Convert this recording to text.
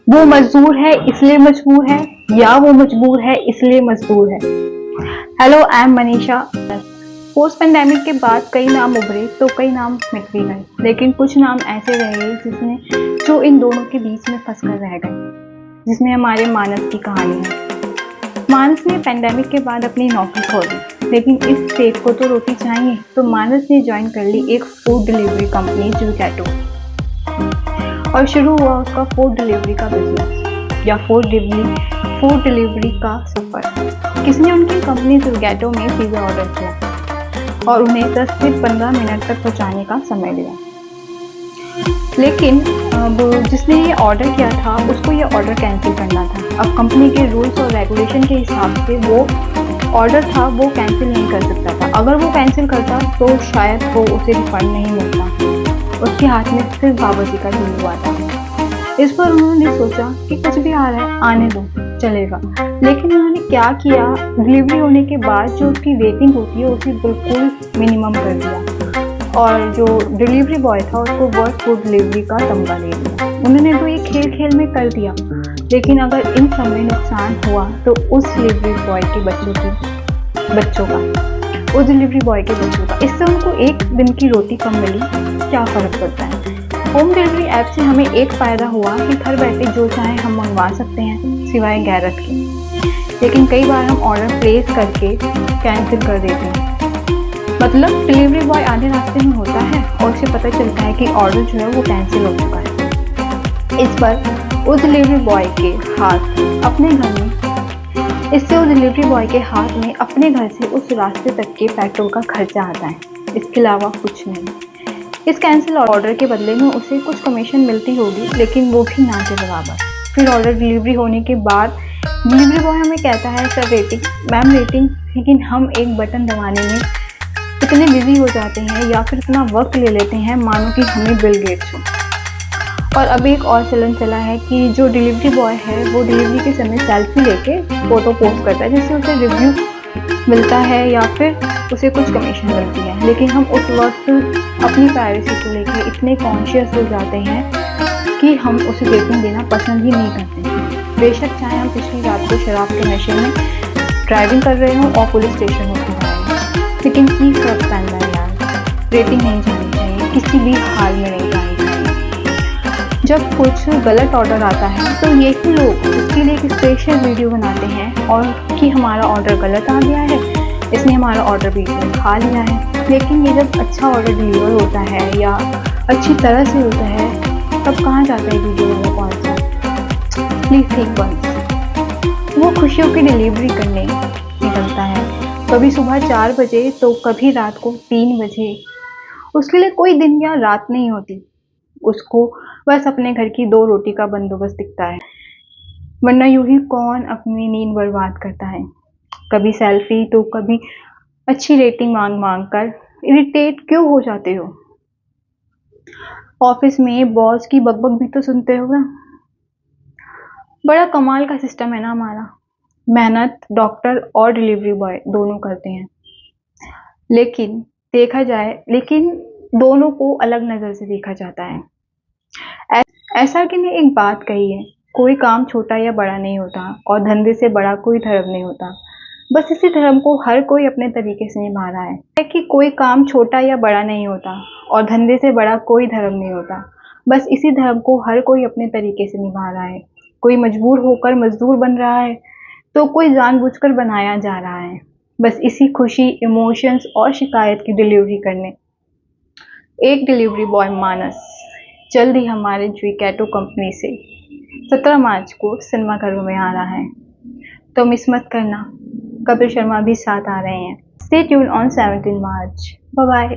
वो मजदूर है इसलिए मजबूर है, या वो मजबूर है इसलिए मजदूर है। Hello, I am Manisha. Post pandemic के बाद कई नाम उभरे तो कई नाम मिट भी गए, लेकिन कुछ नाम ऐसे रह गए जिसमें जो इन दोनों के बीच में फंस कर रह गए, जिसमें हमारे मानस की कहानी है। मानस ने पेंडेमिक के बाद अपनी नौकरी खो दी, लेकिन इस सेठ को तो रोटी चाहिए, तो मानस ने ज्वाइन कर ली एक फूड डिलीवरी कंपनी ज़ोमैटो, और शुरू हुआ उसका फूड डिलीवरी का बिजनेस या फूड डिलीवरी का सफर। किसने उनकी कंपनी ज़ोमैटो में पिज़्ज़ा ऑर्डर किया और उन्हें 10 से 15 मिनट तक पहुंचाने का समय लिया, लेकिन अब जिसने ये ऑर्डर किया था उसको ये ऑर्डर कैंसिल करना था। अब कंपनी के रूल्स और रेगुलेशन के हिसाब से वो ऑर्डर था वो कैंसिल नहीं कर सकता था। अगर वो कैंसिल करता तो शायद वो उसे रिफंड नहीं मिलता। उसके हाथ में सिर्फ बाबा जी का दिल हुआ था। इस पर उन्होंने सोचा कि कुछ भी आ रहा है आने दो, चलेगा। लेकिन उन्होंने क्या किया, डिलीवरी होने के बाद जो उसकी वेटिंग होती है उसे बिल्कुल मिनिमम कर दिया, और जो डिलीवरी बॉय था उसको वर्क फूड डिलीवरी का तमगा दे दिया। उन्होंने तो ये खेल में कर दिया, लेकिन अगर इन सब में नुकसान हुआ तो उस डिलीवरी बॉय के बच्चों का इससे उनको एक दिन की रोटी कम मिली, क्या फ़र्क पड़ता है। होम डिलीवरी ऐप से हमें एक फ़ायदा हुआ कि घर बैठे जो चाहे हम मंगवा सकते हैं, सिवाय गैरत के। लेकिन कई बार हम ऑर्डर प्लेस करके कैंसिल कर देते हैं, मतलब डिलीवरी बॉय आधे रास्ते में होता है और उसे पता चलता है कि ऑर्डर जो है वो कैंसिल हो चुका है। इस पर उस डिलीवरी बॉय के हाथ अपने घर से उस रास्ते तक के पेट्रोल का खर्चा आता है, इसके अलावा कुछ नहीं। इस कैंसिल ऑर्डर के बदले में उसे कुछ कमीशन मिलती होगी, लेकिन वो भी ना के बराबर। फिर ऑर्डर डिलीवरी होने के बाद डिलीवरी बॉय हमें कहता है सर रेटिंग, मैम रेटिंग, लेकिन हम एक बटन दबाने में इतने बिजी हो जाते हैं या फिर इतना वक्त ले लेते हैं मानो कि हमें बिल गेट्स हो। और अभी एक और चलन चला है कि जो डिलीवरी बॉय है वो डिलीवरी के समय सेल्फी लेके फोटो पोस्ट करता है, जिससे उसे रिव्यू मिलता है या फिर उसे कुछ कमीशन मिलती है। लेकिन हम उस वक्त अपनी प्राइवेसी को लेकर इतने कॉन्शियस हो जाते हैं कि हम उसे रेटिंग देना पसंद ही नहीं करते। बेशक चाहे हम पिछली रात को शराब के नशे में ड्राइविंग कर रहे हों और पुलिस स्टेशन होते हैं, लेकिन की फर्क पैदा है यार, रेटिंग नहीं जानी चाहिए, किसी भी हाल में नहीं जानी चाहिए। जब कुछ गलत ऑर्डर आता है तो यही लोग उसके लिए एक स्पेशल वीडियो बनाते हैं और कि हमारा ऑर्डर गलत आ गया है, इसने हमारा ऑर्डर बीच में खा लिया है। लेकिन ये जब अच्छा ऑर्डर डिलीवर होता है या अच्छी तरह से होता है तब कहाँ जाता है वीडियो वाला कौन सा। Please think once. वो खुशियों की डिलीवरी करने निकलता है, कभी सुबह 4 बजे तो कभी रात को 3 बजे। उसके लिए कोई दिन या रात नहीं होती, उसको बस अपने घर की 2 रोटी का बंदोबस्त दिखता है। वरना यूं ही कौन अपनी नींद बर्बाद करता है, कभी सेल्फी तो कभी अच्छी रेटिंग मांग कर। इरिटेट क्यों हो जाते हो? ऑफिस में बॉस की बकबक भी तो सुनते हो ना। बड़ा कमाल का सिस्टम है ना हमारा। मेहनत डॉक्टर और डिलीवरी बॉय दोनों करते हैं, लेकिन दोनों को अलग नज़र से देखा जाता है। ऐसा कि ने एक बात कही है, कोई काम छोटा या बड़ा नहीं होता और धंधे से बड़ा कोई धर्म नहीं होता। बस इसी धर्म को हर कोई अपने तरीके से निभा रहा है कि कोई काम छोटा या बड़ा नहीं होता और धंधे से बड़ा कोई धर्म नहीं होता। बस इसी धर्म को हर कोई अपने तरीके से निभा रहा है। कोई मजबूर होकर मजदूर बन रहा है तो कोई जानबूझकर बनाया जा रहा है, बस इसी खुशी, इमोशंस और शिकायत की डिलीवरी करने। एक डिलीवरी बॉय मानस जल्द ही हमारे ज़ोमैटो कंपनी से 17 मार्च को सिनेमाघरों में आ रहा है, तो मिस मत करना। कपिल शर्मा भी साथ आ रहे हैं। Stay tune on 17 March. Bye bye.